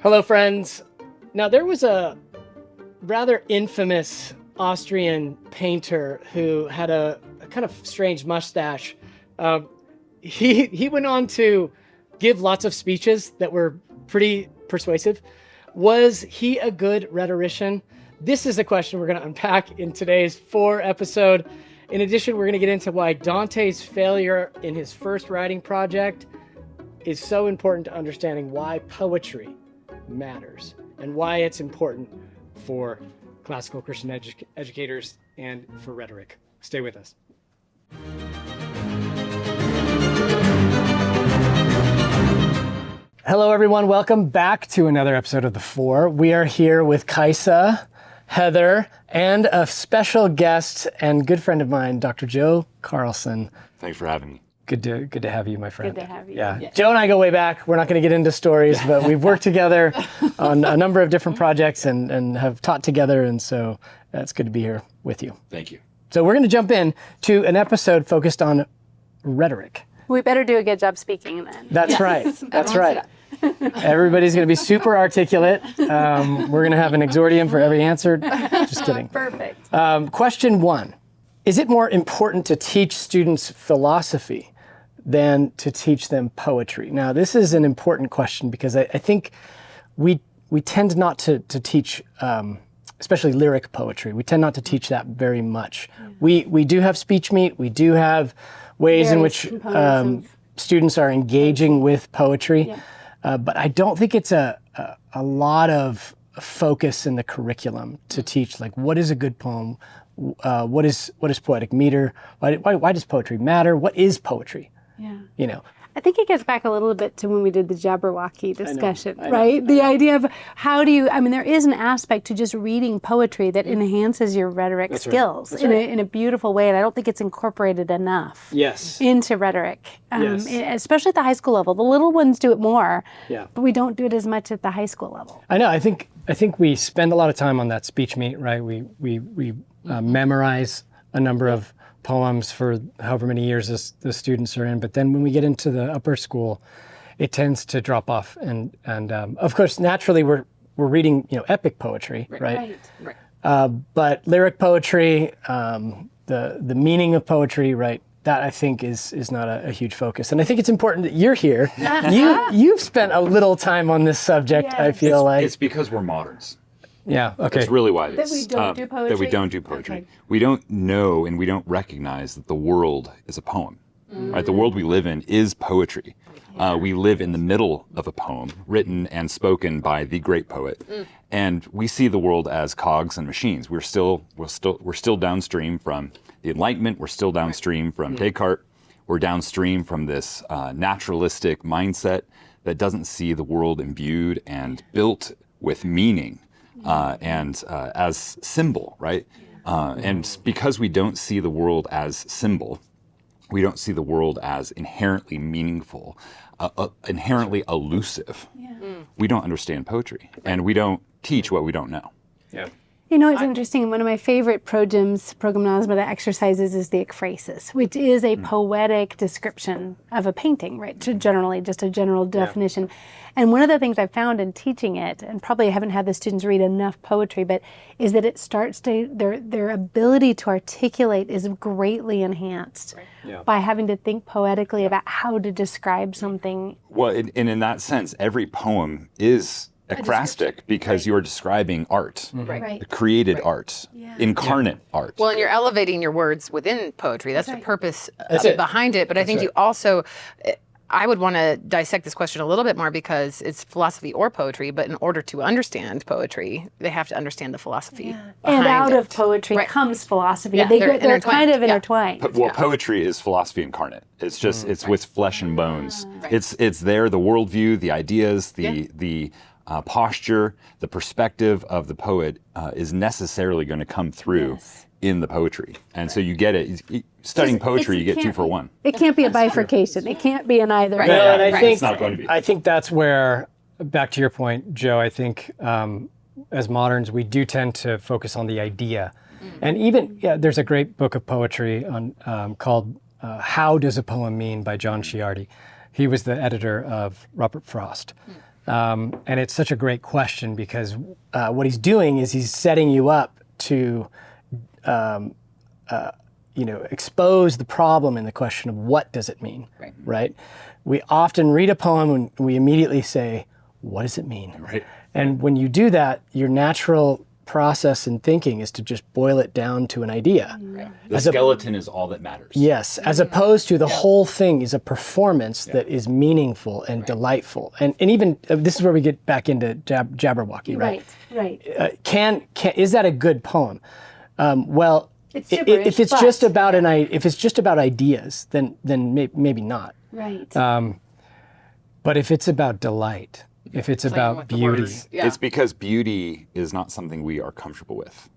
Hello, friends. Now, there was a rather infamous Austrian painter who had a kind of strange mustache. He went on to give lots of speeches that were pretty persuasive. Was he a good rhetorician? This is a question we're going to unpack in today's 4 episode. In addition, we're going to get into why Dante's failure in his first writing project is so important to understanding why poetry matters and why it's important for classical Christian educators and for rhetoric. Stay with us. Hello, everyone. Welcome back to another episode of The Four. We are here with Kaisa, Heather, and a special guest and good friend of mine, Dr. Joe Carlson. Thanks for having me. Good to have you, my friend. Good to have you. Yeah. Joe and I go way back. We're not going to get into stories, but we've worked together on a number of different projects and have taught together, and so it's good to be here with you. Thank you. So we're going to jump in to an epised focused on rhetoric. We better do a good job speaking then. That's right. That's right. Everybody's going to be super articulate. We're going to have an exordium for every answer. Just kidding. Perfect. Question 1. Is it more important to teach students philosophy than to teach them poetry? Now, this is an important question because I think we tend not to teach, especially lyric poetry. We tend not to teach that very much. Yeah. We do have speech meet. We do have ways in which students are engaging with poetry. Yeah. But I don't think it's a lot of focus in the curriculum to teach, like, what is a good poem? What is poetic meter? Why does poetry matter? What is poetry? Yeah. You know. I think it gets back a little bit to when we did the Jabberwocky discussion, I know. right? The idea of how do you, there is an aspect to just reading poetry that enhances your rhetoric skills in a beautiful way, and I don't think it's incorporated enough into rhetoric, especially at the high school level. The little ones do it more, but we don't do it as much at the high school level. I know. I think we spend a lot of time on that speech meet, right? We memorize a number of poems for however many years the students are in, but then when we get into the upper school, it tends to drop off, and of course, naturally, we're reading epic poetry, right? But lyric poetry, the meaning of poetry, right? That I think is not a huge focus, and I think it's important that you're here. You've spent a little time on this subject. Yes. I feel like it's because we're moderns. Yeah, okay. That's really why that we don't do poetry. That we don't do poetry. Okay. We don't know and we don't recognize that the world is a poem. Right? The world we live in is poetry. We live in the middle of a poem written and spoken by the great poet, and we see the world as cogs and machines. We're still downstream from the Enlightenment. We're still downstream from Descartes. We're downstream from this naturalistic mindset that doesn't see the world imbued and built with meaning. And as symbol, right? And because we don't see the world as symbol, we don't see the world as inherently meaningful, inherently elusive. We don't understand poetry, and we don't teach what we don't know. Yeah. You know, it's interesting. One of my favorite progymnasma exercises is the ekphrasis, which is a poetic description of a painting, right? Generally, just a general definition. And one of the things I've found in teaching it, and probably I haven't had the students read enough poetry, but is that it starts to, their ability to articulate is greatly enhanced by having to think poetically about how to describe something. Well, and in that sense, every poem is ekphrastic because you're describing art, created art, incarnate art. Well, and you're elevating your words within poetry. That's the purpose behind it. But I think you also, I would want to dissect this question a little bit more because it's philosophy or poetry, but in order to understand poetry, they have to understand the philosophy. And out of poetry comes philosophy. Yeah, they're kind of intertwined. Poetry is philosophy incarnate. It's just, it's with flesh and bones. It's there, the worldview, the ideas, the posture, the perspective of the poet is necessarily going to come through in the poetry. And so you get it. Studying poetry, you get 2 for 1. It can't be a bifurcation. It can't be an either. No, and I think it's not going to be. I think that's where, back to your point, Joe, I think as moderns, we do tend to focus on the idea. And even, there's a great book of poetry on called How Does a Poem Mean by John Ciardi. He was the editor of Robert Frost. And it's such a great question because what he's doing is he's setting you up to, expose the problem in the question of what does it mean, right? We often read a poem and we immediately say, what does it mean? Right. And when you do that, your natural process in thinking is to just boil it down to an idea. The skeleton is all that matters. Yes, as opposed to the whole thing is a performance that is meaningful and delightful. And even, this is where we get back into Jabberwocky, right? Right. Is that a good poem? Well, It's gibberish, if it's but- just about if it's just about ideas, then maybe not. Right. But if it's about delight, if it's about with the beauty, words. Yeah. It's because beauty is not something we are comfortable with,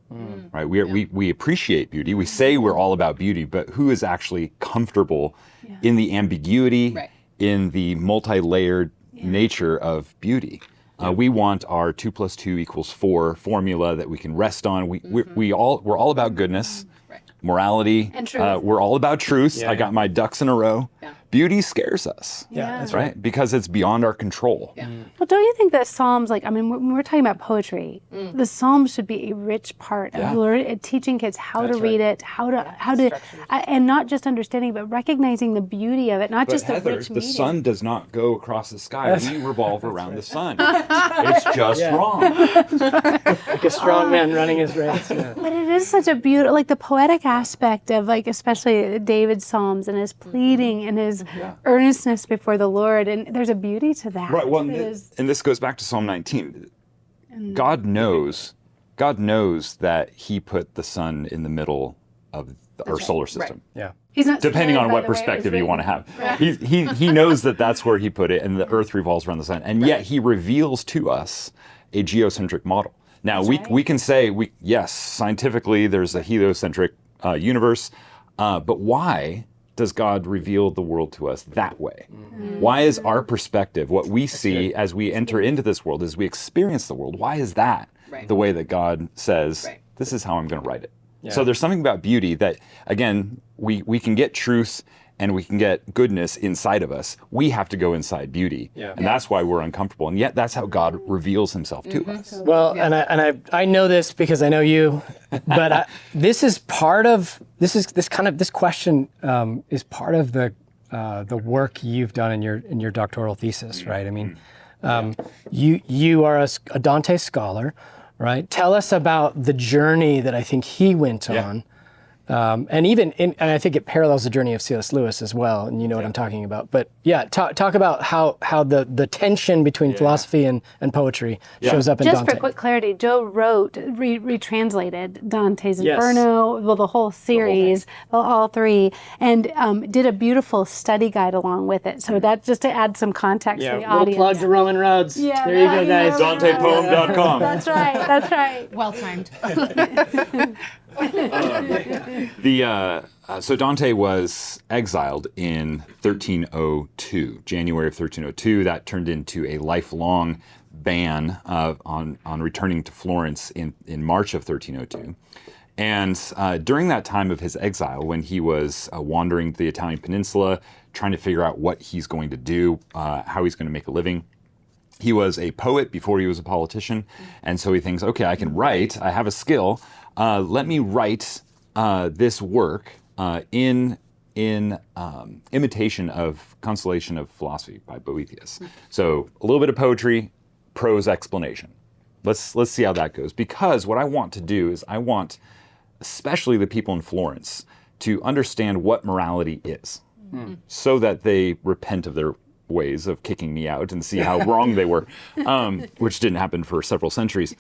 right? We appreciate beauty. We say we're all about beauty, but who is actually comfortable in the ambiguity, in the multi-layered nature of beauty? We want our 2 + 2 = 4 formula that we can rest on. We're all about goodness, morality, And truth. we're all about truth. I got my ducks in a row. Beauty scares us. Yeah. that's Right? Because it's beyond our control. Well, don't you think that Psalms, when we're talking about poetry, the Psalms should be a rich part of teaching kids how to read it, how to, and not just understanding, but recognizing the beauty of it, not But just Heather, the rich the meaning. sun does not go across the sky. We revolve around the sun. It's just wrong. like a strong man running his race. But it is such a beautiful, the poetic aspect of especially David's Psalms and his pleading and his earnestness before the Lord, and there's a beauty to that. Right. Well, that is- and this goes back to Psalm 19. God knows that He put the sun in the middle of our solar system. Yeah. He's not Depending scared on by what the way it was perspective you want to written. have. He knows that that's where He put it, and the earth revolves around the sun. And yet He reveals to us a geocentric model. Now, we can say, yes, scientifically there's a heliocentric universe, but why does God reveal the world to us that way? Why is our perspective, what we see as we enter into this world, as we experience the world, why is that the way that God says, this is how I'm going to write it? So there's something about beauty that, again, we can get truth and we can get goodness inside of us. We have to go inside beauty. And that's why we're uncomfortable. And yet that's how God reveals Himself to us. Well, and I know this because I know you, but this question is part of the work you've done in your doctoral thesis, right? I mean, you are a Dante scholar, right? Tell us about the journey that I think he went on. And I think it parallels the journey of C.S. Lewis as well, and you know what I'm talking about. But talk about how the tension between philosophy and poetry shows up in Just Dante. for quick clarity, Joe retranslated Dante's Inferno, the whole series, all three, and did a beautiful study guide along with it. So that just to add some context for the little audience. plug to Roman Roads. Yeah, there you go, guys. DantePoem.com. That's right. Well timed. So Dante was exiled in 1302, January of 1302. That turned into a lifelong ban on returning to Florence in March of 1302. And during that time of his exile, when he was wandering the Italian peninsula, trying to figure out what he's going to do, how he's going to make a living, he was a poet before he was a politician. And so he thinks, okay, I can write, I have a skill. Let me write this work in imitation of Consolation of Philosophy by Boethius. So a little bit of poetry, prose explanation. Let's see how that goes. Because what I want to do is I want, especially the people in Florence, to understand what morality is, so that they repent of their ways of kicking me out and see how wrong they were, which didn't happen for several centuries.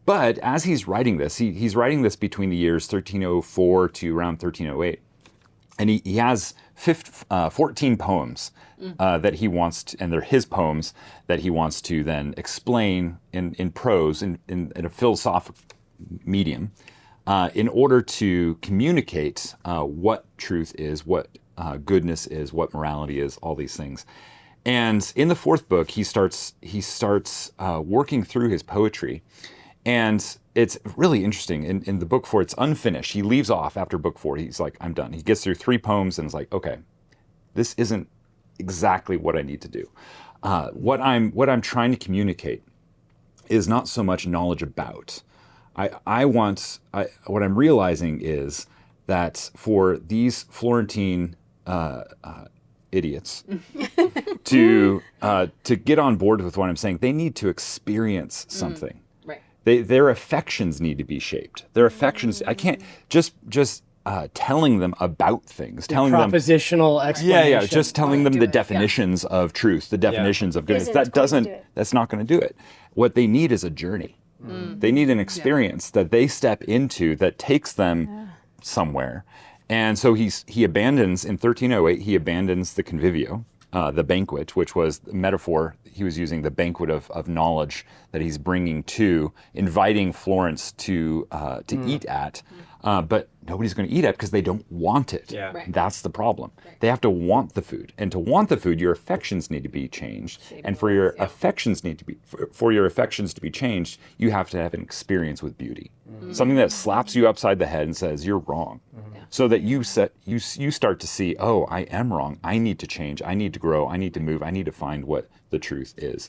But as he's writing this, he's writing this between the years 1304 to around 1308. And he has 14 poems that he wants to, and they're his poems that he wants to then explain in prose, in a philosophic medium, in order to communicate what truth is, what goodness is, what morality is, all these things. And in the fourth book, he starts working through his poetry. And it's really interesting. In the book 4, it's unfinished. He leaves off after book 4. He's like, I'm done. He gets through 3 poems and is like, okay, this isn't exactly what I need to do. What I'm trying to communicate is not so much knowledge about. What I'm realizing is that for these Florentine idiots to get on board with what I'm saying, they need to experience something. Right. Their affections need to be shaped. Their affections. I can't just telling them about things, telling them Propositional explanation. just telling them the definitions of truth, the definitions of goodness. That's not going to do it. What they need is a journey. They need an experience that they step into that takes them somewhere. And so he abandons, in 1308, he abandons the convivio, the banquet, which was the metaphor he was using, the banquet of knowledge that he's bringing to, inviting Florence to eat at. But nobody's going to eat at because they don't want it. Yeah. Right. That's the problem. They have to want the food. And to want the food, your affections need to be changed. And for your affections for your affections to be changed, you have to have an experience with beauty. Something that slaps you upside the head and says, you're wrong. So that you start to see, oh, I am wrong. I need to change. I need to grow. I need to move. I need to find what the truth is.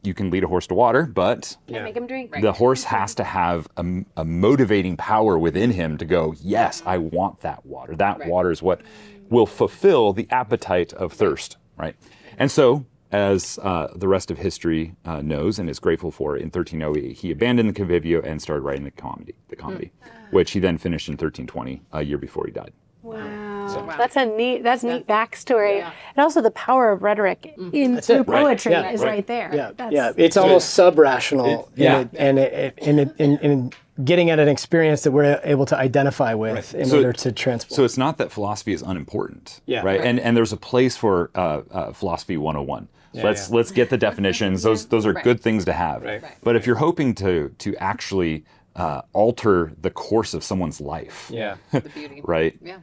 You can lead a horse to water, but Make him drink. the horse has to have a motivating power within him to go, yes, I want that water. That water is what will fulfill the appetite of thirst, right? And so, as the rest of history knows and is grateful for, in 1308, he abandoned the convivio and started writing the comedy, which he then finished in 1320, a year before he died. Wow. That's neat backstory. Yeah. And also the power of rhetoric through poetry is right there. Yeah, it's almost sub-rational in getting at an experience that we're able to identify with in order to transform. So it's not that philosophy is unimportant, right? And there's a place for philosophy 101. So let's get the definitions. Those are good things to have. But if you're hoping to actually alter the course of someone's life, The beauty. right? Yeah.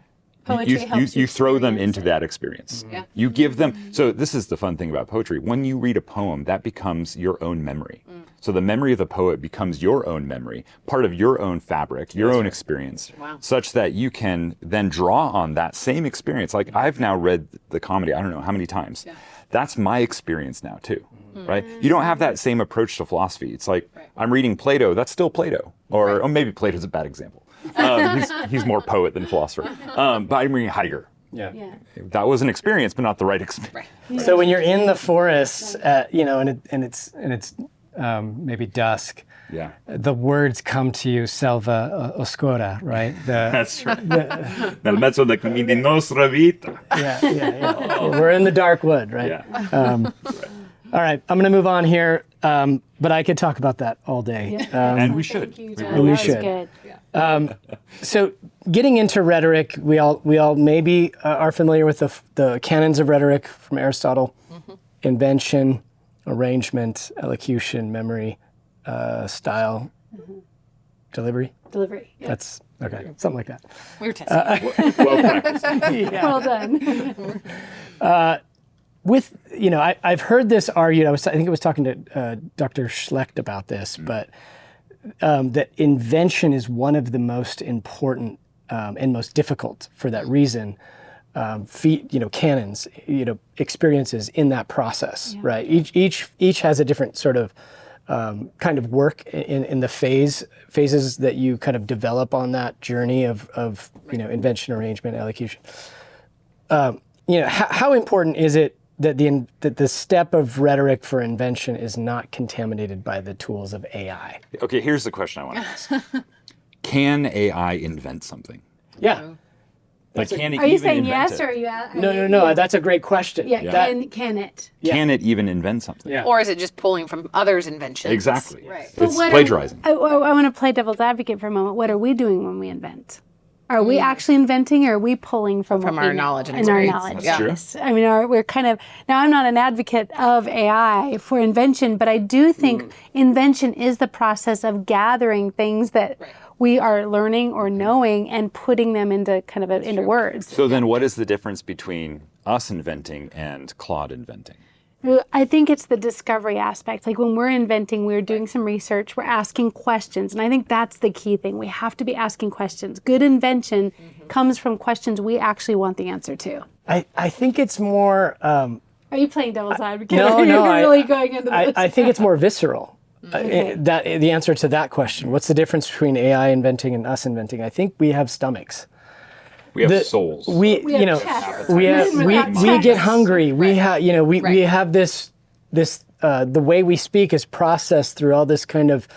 Poetry helps you throw them experience into it. that experience. Yeah. You give them, so this is the fun thing about poetry. When you read a poem, that becomes your own memory. So the memory of the poet becomes your own memory, part of your own fabric, your own experience, such that you can then draw on that same experience. Like I've now read the comedy, I don't know how many times. That's my experience now too, right? You don't have that same approach to philosophy. It's like, I'm reading Plato, that's still Plato. Or maybe Plato's a bad example. He's more poet than philosopher. But I'm reading Heidegger. That was an experience, but not the right experience. So when you're in the forest, and it's maybe dusk, the words come to you, selva oscura, right? That's right. Nel mezzo di nostra vita. We're in the dark wood, right? All right, I'm going to move on here, but I could talk about that all day. And we should. We should. So getting into rhetoric, we all maybe are familiar with the canons of rhetoric from Aristotle: invention, arrangement, elocution, memory, style, delivery. That's okay, something like that. We were testing. Well practiced. Well done. I've heard this argued. I think I was talking to Dr. Schlecht about this, but that invention is one of the most important and most difficult for that reason. Canons, experiences in that process, right? Each has a different sort of kind of work in the phases that you kind of develop on that journey of invention, arrangement, elocution. How important is it that the step of rhetoric for invention is not contaminated by the tools of AI? Okay, here's the question I want to ask. Can AI invent something? Yeah. Like, can it Are you even saying invent yes it? or are you? No. That's a great question. Can it? Can it even invent something? Yeah. Or is it just pulling from others' inventions? Exactly. Right. It's plagiarizing. I want to play devil's advocate for a moment. What are we doing when we invent? Are we actually inventing, or are we pulling from our knowledge and our experience? knowledge? That's true. Yes. I mean, we're kind of, now I'm not an advocate of AI for invention, but I do think invention is the process of gathering things that we are learning or knowing and putting them into into words. So then what is the difference between us inventing and Claude inventing? I think it's the discovery aspect. Like when we're inventing, we're doing some research, we're asking questions. And I think that's the key thing. We have to be asking questions. Good invention comes from questions we actually want the answer to. I think it's more Are you playing devil's advocate? No, You're no, really going into this. I think it's more visceral. Okay. That the answer to that question. What's the difference between AI inventing and us inventing? I think we have stomachs. We have souls. We have you know chests. we have, Men we, without we get chests. hungry. We have we have this the way we speak is processed through all this kind of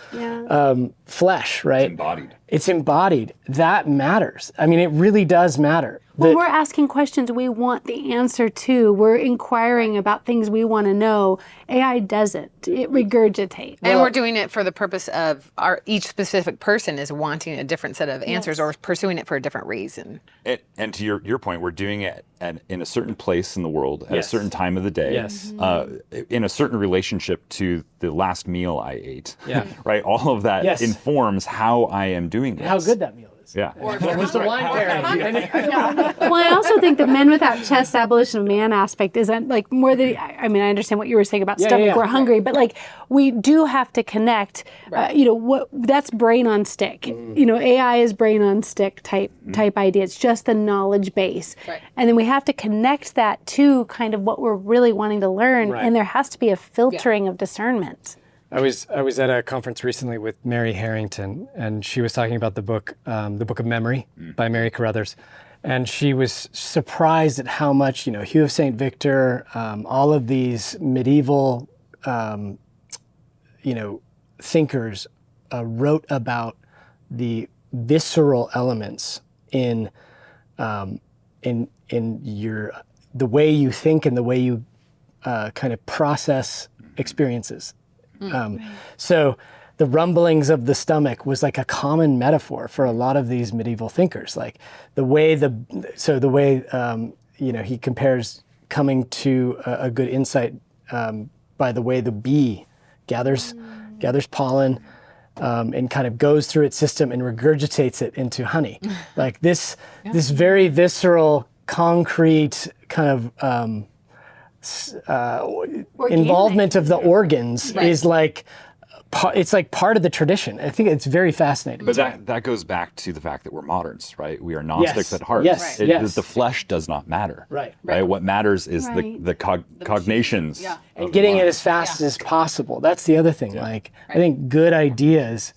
flesh, right? Embodied. It's embodied. That matters. I mean, it really does matter. Well, we're asking questions we want the answer to. We're inquiring about things we want to know. AI doesn't. It regurgitates. And we're doing it for the purpose of each specific person is wanting a different set of answers or pursuing it for a different reason. And to your point, we're doing it in a certain place in the world at a certain time of the day. Yes. In a certain relationship to the last meal I ate. Yeah. Right. All of that informs how I am doing this. How good that meal is. Yeah. What was the wine pairing? Well, I also think the men without chests abolition of man aspect isn't like more than, I mean, I understand what you were saying about stomach, we're hungry, but like we do have to connect, that's brain on stick. AI is brain on stick type idea. It's just the knowledge base. Right. And then we have to connect that to kind of what we're really wanting to learn. Right. And there has to be a filtering of discernment. I was at a conference recently with Mary Harrington, and she was talking about the book of Memory by Mary Carruthers, and she was surprised at how much Hugh of St. Victor, all of these medieval thinkers wrote about the visceral elements in the way you think and the way you kind of process experiences. So the rumblings of the stomach was like a common metaphor for a lot of these medieval thinkers. Like the way he compares coming to a good insight by the way the bee gathers pollen and kind of goes through its system and regurgitates it into honey. Like this very visceral, concrete kind of involvement of the organs is like it's like part of the tradition. I think it's very fascinating. But that goes back to the fact that we're moderns, right? We are Gnostics at heart. Yes. The flesh does not matter. Right. What matters is the cognations. And getting it as fast as possible. That's the other thing. Like I think good ideas.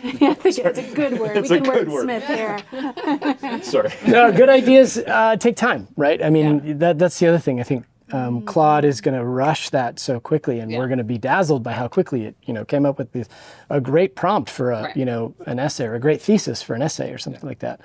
I think it's a good word. We can wordsmith here. Sorry. No, good ideas take time, right? I mean, that's the other thing. I think Claude is going to rush that so quickly, and we're going to be dazzled by how quickly it came up with a great prompt for an essay or a great thesis for an essay or something like that.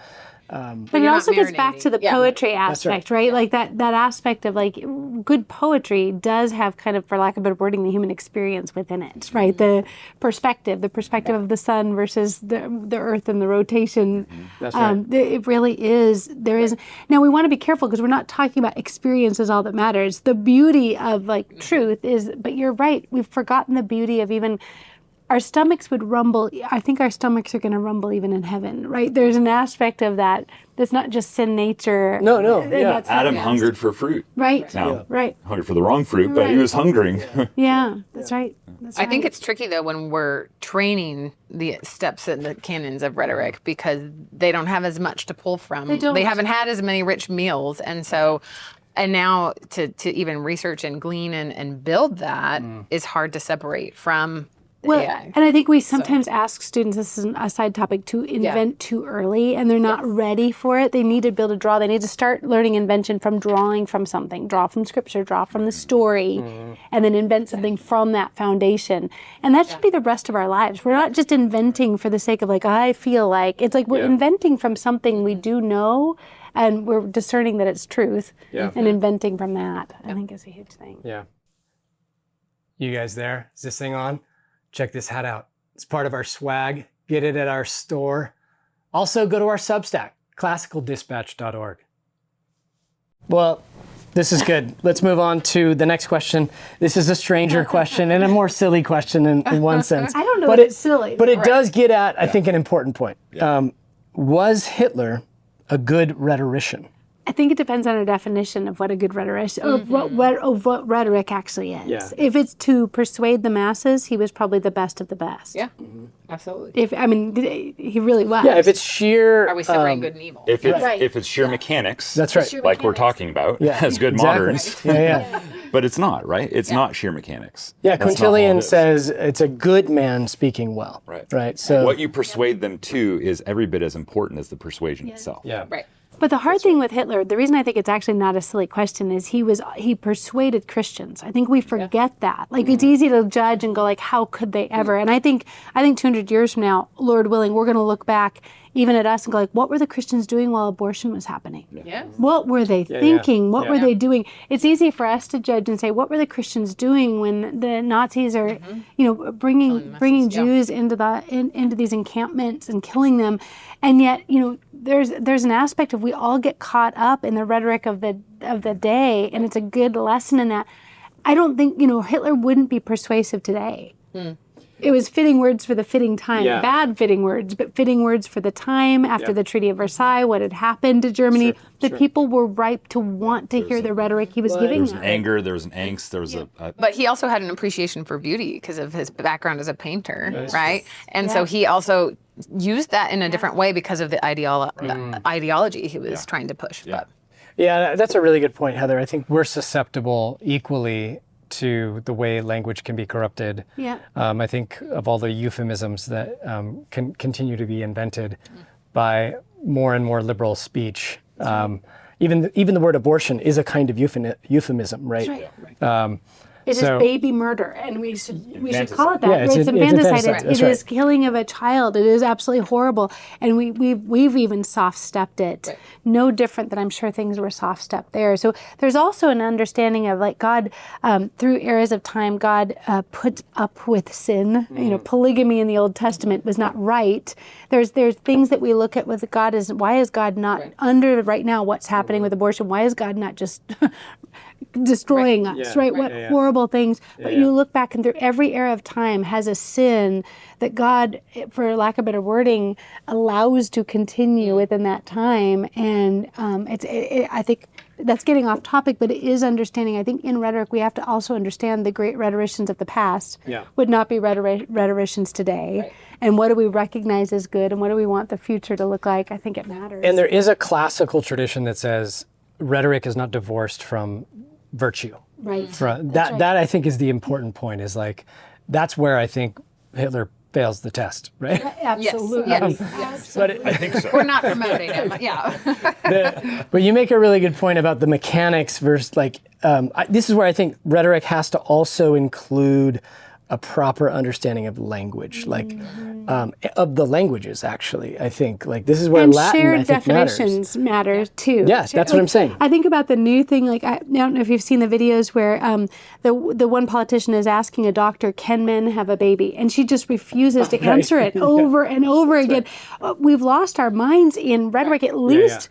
But it also gets back to the poetry aspect, right? Like that aspect of like good poetry does have kind of, for lack of a better wording, the human experience within it, right? The perspective of the sun versus the earth and the rotation. That's right. It really is. There is. Now we want to be careful because we're not talking about experience is all that matters. The beauty of like truth is, but you're right. We've forgotten the beauty of even. Our stomachs would rumble. I think our stomachs are going to rumble even in heaven, right? There's an aspect of that that's not just sin nature. No. Yeah. Adam hungered for fruit. Right. Now, Right. hungered for the wrong fruit, but he was hungering. Yeah, that's right. I think it's tricky though when we're training the steps and the canons of rhetoric because they don't have as much to pull from. They don't. They haven't had as many rich meals, and so. And now to even research and glean and build that is hard to separate from the AI. And I think we sometimes ask students, this is a side topic, to invent too early, and they're not ready for it. They need to be able to draw. They need to start learning invention from drawing from something, draw from scripture, draw from the story, and then invent something from that foundation. And that should be the rest of our lives. We're not just inventing for the sake of like, I feel like. It's like we're inventing from something we do know, and we're discerning that it's truth and inventing from that. I think is a huge thing. Yeah. You guys there? Is this thing on? Check this hat out. It's part of our swag. Get it at our store. Also, go to our Substack, classicaldispatch.org. Well, this is good. Let's move on to the next question. This is a stranger question and a more silly question in one sense. I don't know if it's silly. But it does get at, I think, an important point. Was Hitler a good rhetorician? I think it depends on our definition of what a good rhetorician, of what rhetoric actually is. Yeah. If it's to persuade the masses, he was probably the best of the best. Yeah, absolutely. He really was. Yeah, if it's sheer... Are we separating good and evil? If it's sheer mechanics, that's right. like we're talking about, as good moderns. Yeah. But it's not, right? It's not sheer mechanics. Yeah, That's not all it Quintilian is. says it's a good man speaking well. Right. So What you persuade them to is every bit as important as the persuasion itself. yeah. Right. But the hard thing with Hitler, the reason I think it's actually not a silly question is he persuaded Christians. I think we forget that. Like it's easy to judge and go like, how could they ever? And I think 200 years from now, Lord willing, we're going to look back even at us and go like, what were the Christians doing while abortion was happening? Yeah. What were they thinking? What were they doing? It's easy for us to judge and say, what were the Christians doing when the Nazis are, bringing Jews into these encampments and killing them, and yet, there's an aspect of we all get caught up in the rhetoric of the day, and it's a good lesson in that. I don't think Hitler wouldn't be persuasive today. It was fitting words for the fitting time. Yeah. Bad fitting words, but fitting words for the time after the Treaty of Versailles, what had happened to Germany. The people were ripe to want to hear the rhetoric he was giving There was them. an anger, there was an angst, there was But he also had an appreciation for beauty because of his background as a painter, right? And so he also used that in a different way because of the ideology he was trying to push. Yeah. Yeah, that's a really good point, Heather. I think we're susceptible equally to the way language can be corrupted. Yeah. I think of all the euphemisms that can continue to be invented by more and more liberal speech. Even the word abortion is a kind of euphemism, right? Right. It is baby murder, and we should call it that. Yeah, It's infanticide. infanticide. It That's is killing of a child. It is absolutely horrible, and we've even soft-stepped it. No different than I'm sure things were soft-stepped there. So there's also an understanding of like God, through eras of time, God put up with sin. Polygamy in the Old Testament was not right. There's things that we look at with God as why is God not under right now what's happening with abortion? Why is God not just destroying us, right? What horrible things. But you look back and through every era of time has a sin that God, for lack of better wording, allows to continue within that time. And I think that's getting off topic, but it is understanding. I think in rhetoric, we have to also understand the great rhetoricians of the past would not be rhetoricians today. Right. And what do we recognize as good and what do we want the future to look like? I think it matters. And there is a classical tradition that says rhetoric is not divorced from virtue. Right. That I think is the important point, is like, that's where I think Hitler fails the test, right? Absolutely. Yes. But I think so. We're not promoting him. Yeah. but you make a really good point about the mechanics versus this is where I think rhetoric has to also include a proper understanding of language, of the languages, actually. I think this is where and Latin, shared I think, definitions matter too. Yeah, that's what I'm saying. I think about the new thing, I don't know if you've seen the videos where the one politician is asking a doctor, can men have a baby? And she just refuses to answer it over and over again. We've lost our minds in rhetoric, at least,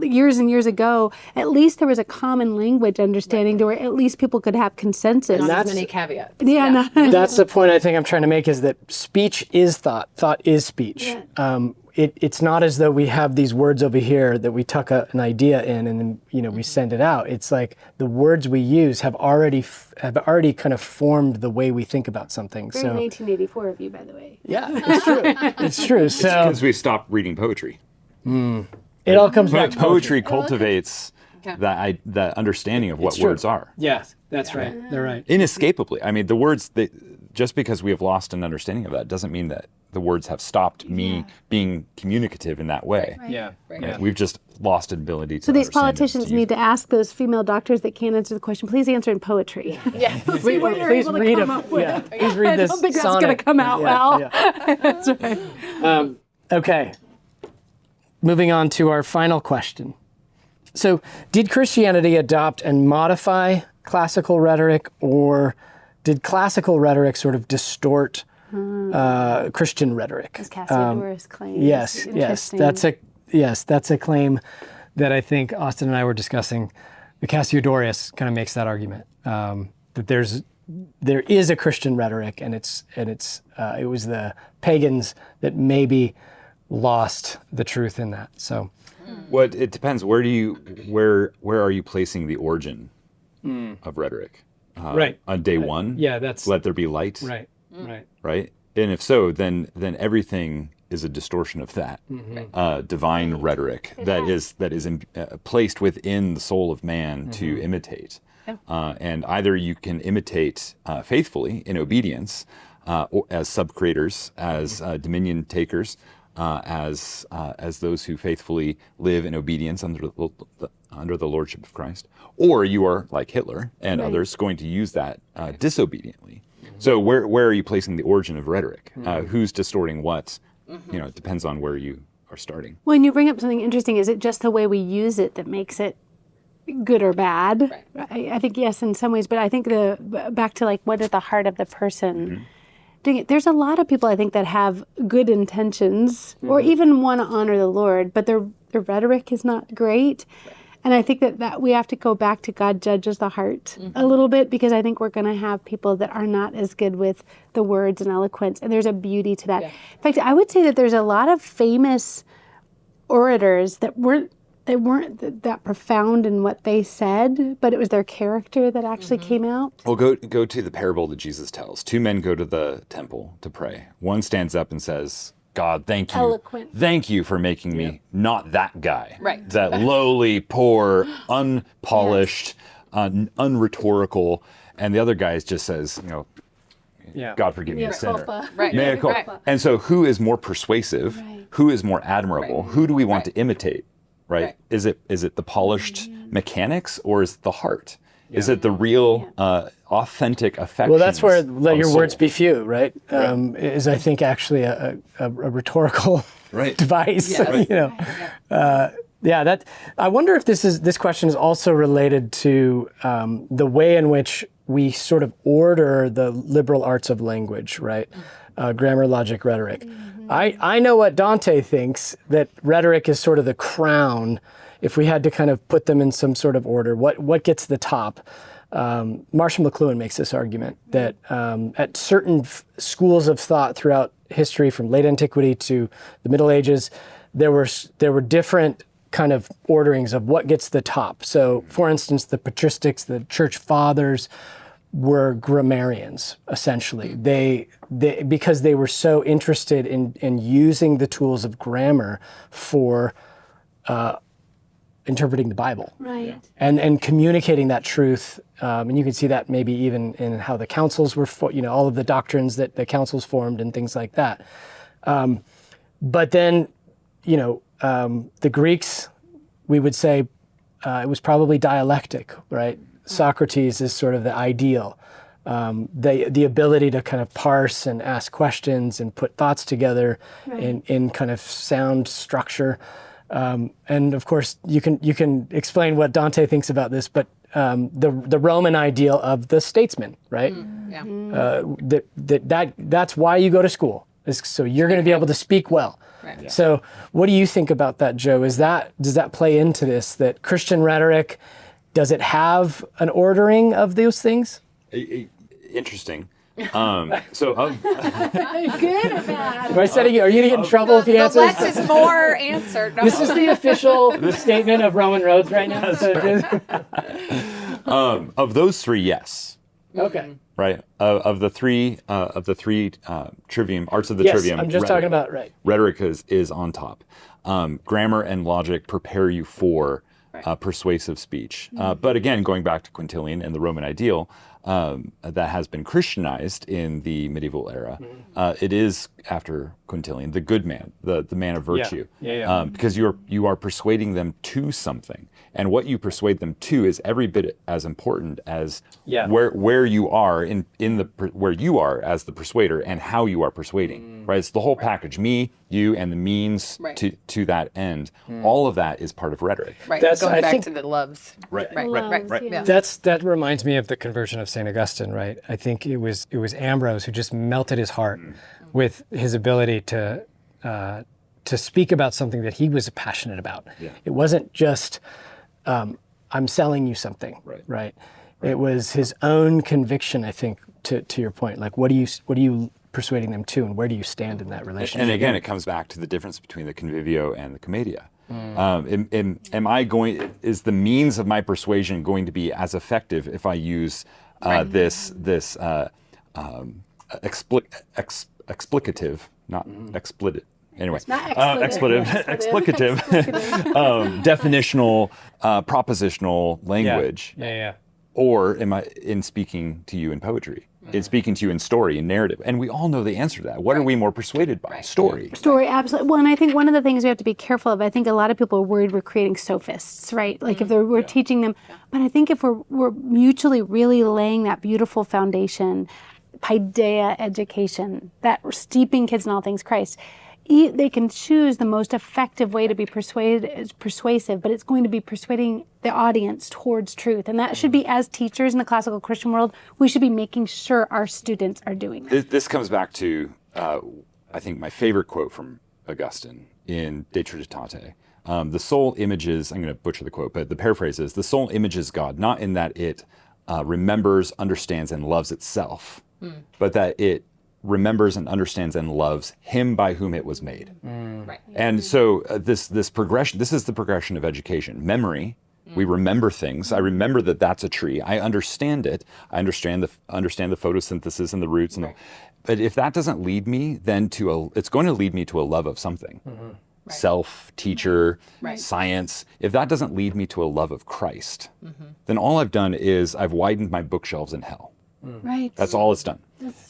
years and years ago, at least there was a common language understanding to where at least people could have consensus. Not as many caveats. That's the point I think I'm trying to make, is that speech is thought. Thought is speech. Yeah. It's not as though we have these words over here that we tuck an idea in and then we send it out. It's like the words we use have already kind of formed the way we think about something. Very 1984 of you, by the way. Yeah, it's true. It's true. So because we stopped reading poetry. It all comes back to poetry. Cultivates that understanding of what words are. Yes, that's right. They're right. Inescapably. I mean, the words, just because we have lost an understanding of that doesn't mean that the words have stopped me being communicative in that way. Right. Yeah. Yeah. We've just lost an ability to So these understand politicians need to ask those female doctors that can't answer the question, please answer in poetry. Yeah. See what you're able to read come up with. Yeah. Please read this I don't think that's sonnet. going to come out well. Yeah. That's right. Okay. Moving on to our final question. So, did Christianity adopt and modify classical rhetoric, or did classical rhetoric sort of distort Christian rhetoric? As Cassiodorus claims. Yes, that's a claim that I think Austin and I were discussing. The Cassiodorus kind of makes that argument, that there is a Christian rhetoric, and it was the pagans that maybe lost the truth in that. So, it depends. Where are you placing the origin of rhetoric? Right. On day one. Yeah, that's let there be light. Right. Right. And if so, then everything is a distortion of that divine rhetoric that is placed within the soul of man to imitate. And either you can imitate faithfully in obedience or as sub-creators, as dominion takers, as those who faithfully live in obedience under the lordship of Christ, or you are like Hitler and others going to use that disobediently. So where are you placing the origin of rhetoric? Who's distorting what? It depends on where you are starting. When you bring up something interesting, is it just the way we use it that makes it good or bad? I think yes, in some ways, but I think back to like what is the heart of the person doing it. There's a lot of people I think that have good intentions or even want to honor the Lord, but their rhetoric is not great. And I think that we have to go back to God judges the heart a little bit, because I think we're going to have people that are not as good with the words and eloquence, and there's a beauty to that. In fact, I would say that there's a lot of famous orators that weren't that profound in what they said, but it was their character that actually came out. Well, go to the parable that Jesus tells. Two men go to the temple to pray. One stands up and says, God, thank you. Eloquent. Thank you for making me not that guy. Right. That lowly, poor, unpolished, unrhetorical. And the other guy just says, God forgive me, a sinner. Right. Mea culpa. And so who is more persuasive? Right. Who is more admirable? Who do we want to imitate? Right? Is it the polished mechanics, or is it the heart? Is it the real, authentic affection? Well, that's where let your words be few, right? Is I think actually a rhetorical device. That I wonder if this question is also related to the way in which we sort of order the liberal arts of language, right? Grammar, logic, rhetoric. I know what Dante thinks, that rhetoric is sort of the crown. If we had to kind of put them in some sort of order, what gets the top? Marshall McLuhan makes this argument that at certain schools of thought throughout history, from late antiquity to the Middle Ages, there were different kind of orderings of what gets the top. So, for instance, the patristics, the church fathers, were grammarians, essentially. They because they were so interested in using the tools of grammar for interpreting the Bible, right? And communicating that truth. And you can see that maybe even in how the councils were, all of the doctrines that the councils formed and things like that. But then, the Greeks, we would say it was probably dialectic, right? Socrates is sort of the ideal. The ability to kind of parse and ask questions and put thoughts together in kind of sound structure. And of course, you can explain what Dante thinks about this, but the Roman ideal of the statesman, right? That's why you go to school, is so you're going to be able to speak well. Right. Yeah. So, what do you think about that, Joe? Does that play into this? That Christian rhetoric, does it have an ordering of those things? Interesting. Good or bad? Are you going to get in trouble if he answers? Less is more answered. No. This is the official statement of Roman roads right now. Of those three, yes. Okay. Right. Of the three trivium arts of the yes, trivium. I'm just talking about Rhetoric is on top. Grammar and logic prepare you for persuasive speech. But again, going back to Quintilian and the Roman ideal, that has been Christianized in the medieval era. It is, after Quintilian, the good man, the man of virtue. Because you are persuading them to something. And what you persuade them to is every bit as important as where you are where you are as the persuader and how you are persuading. Right? It's the whole package. Me, you, and the means to that end. All of that is part of rhetoric. Right. Going back to the loves. Right. Yeah. That reminds me of the conversion of St. Augustine, right? I think it was Ambrose who just melted his heart with his ability to speak about something that he was passionate about. Yeah. It wasn't just I'm selling you something, right? It was his own conviction, I think, to your point. Like, what are you persuading them to, and where do you stand in that relationship? And again, it comes back to the difference between the convivio and the commedia. Is the means of my persuasion going to be as effective if I use this explicative, not explicit, Anyway, Not explicative, definitional, propositional language. Yeah. Or am I in speaking to you in poetry? In speaking to you in story, in narrative? And we all know the answer to that. What are we more persuaded by? Story. Story, absolutely. Well, and I think one of the things we have to be careful of, I think a lot of people are worried we're creating sophists, right? Like if we're teaching them, but I think if we're mutually really laying that beautiful foundation, paideia education, that we're steeping kids in all things Christ, they can choose the most effective way to be persuasive, but it's going to be persuading the audience towards truth. And that should be, as teachers in the classical Christian world, we should be making sure our students are doing that. This comes back to, I think, my favorite quote from Augustine in De Trinitate. The soul images, I'm going to butcher the quote, but the paraphrase is, the soul images God, not in that it remembers, understands, and loves itself, but that it remembers and understands and loves him by whom it was made. Right. And so this progression, this is the progression of education. Memory, we remember things. I remember that that's a tree. I understand it. I understand the photosynthesis and the roots. And but if that doesn't lead me then it's going to lead me to a love of something. Self, teacher, science. If that doesn't lead me to a love of Christ, then all I've done is I've widened my bookshelves in hell. Right. That's all it's done.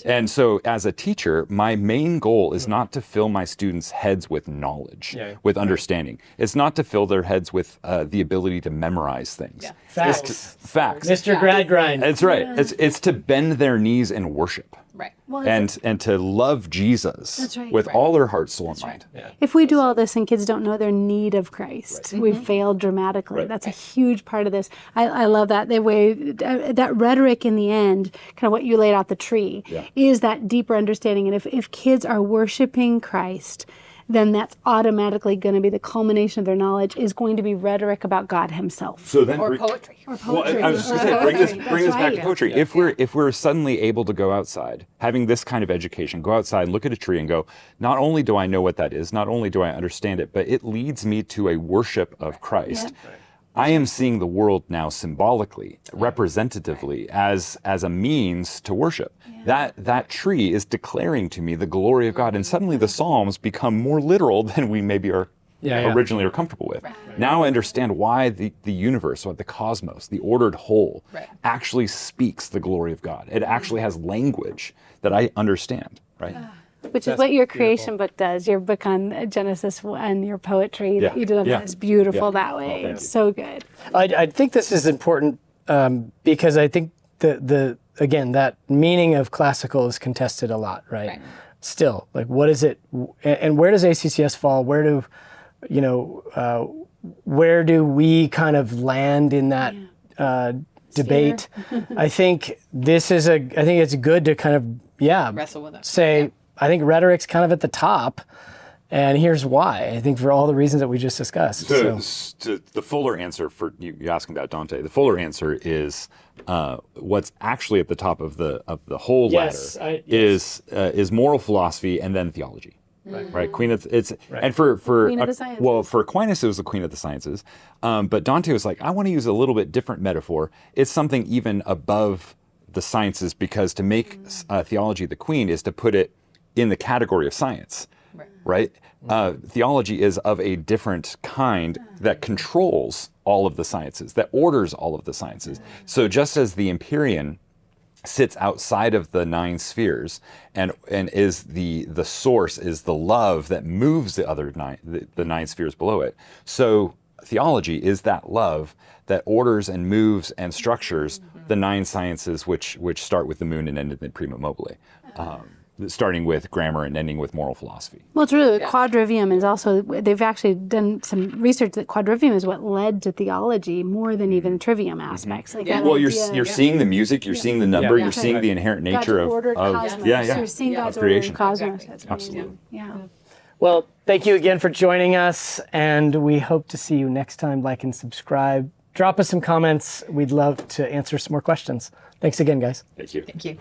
And so as a teacher, my main goal is not to fill my students' heads with knowledge, with understanding. It's not to fill their heads with the ability to memorize things. Facts. Facts. Mr. Gradgrind. That's right. It's to bend their knees in worship. Right. Well, And to love Jesus That's right. with all their heart, soul, and mind. if we do all this and kids don't know their need of Christ, we've failed dramatically. That's a huge part of this. I love that. The way that rhetoric in the end, kind of what you laid out the tree, is that deeper understanding. And if kids are worshiping Christ, then that's automatically going to be the culmination of their knowledge is going to be rhetoric about God himself. So then Or poetry. Well, I was just going to say, bring this back to poetry. If we're suddenly able to go outside, having this kind of education, go outside, look at a tree and go, not only do I know what that is, not only do I understand it, but it leads me to a worship of Christ. I am seeing the world now symbolically, representatively, as a means to worship. That tree is declaring to me the glory of God, and suddenly the Psalms become more literal than we maybe are originally are comfortable with. Now I understand why the universe, what the cosmos, the ordered whole, actually speaks the glory of God. It actually has language that I understand, right? Which is what your creation book does. Your book on Genesis and your poetry that you did on that is beautiful that way. It's so good. I think this is important because I think again, that meaning of classical is contested a lot, right? Still, like what is it, and where does ACCS fall? Where do we kind of land in that debate? I think it's good to kind of Wrestle with it. say. I think rhetoric's kind of at the top, and here's why. I think for all the reasons that we just discussed. To the fuller answer for you asking about Dante, the fuller answer is what's actually at the top of the whole ladder is moral philosophy and then theology. Right, Queen of and for Queen of the Sciences. For Aquinas it was the Queen of the Sciences, but Dante was like, I want to use a little bit different metaphor. It's something even above the sciences, because to make theology the queen is to put it in the category of science, right? Theology is of a different kind that controls all of the sciences, that orders all of the sciences. So just as the Empyrean sits outside of the 9 spheres and is the source, is the love that moves the other 9 spheres below it, so theology is that love that orders and moves and structures the 9 sciences, which start with the moon and end in the prima mobile. Starting with grammar and ending with moral philosophy. Well, it's really quadrivium is also, they've actually done some research that quadrivium is what led to theology more than even trivium aspects. Like Well, you're seeing the music, you're seeing the number, you're seeing the inherent nature God's ordered of cosmos. yeah. You're seeing God's of ordered creation. cosmos. That's Absolutely. amazing. Yeah. Well, thank you again for joining us, and we hope to see you next time. Like and subscribe. Drop us some comments. We'd love to answer some more questions. Thanks again, guys. Thank you. Thank you.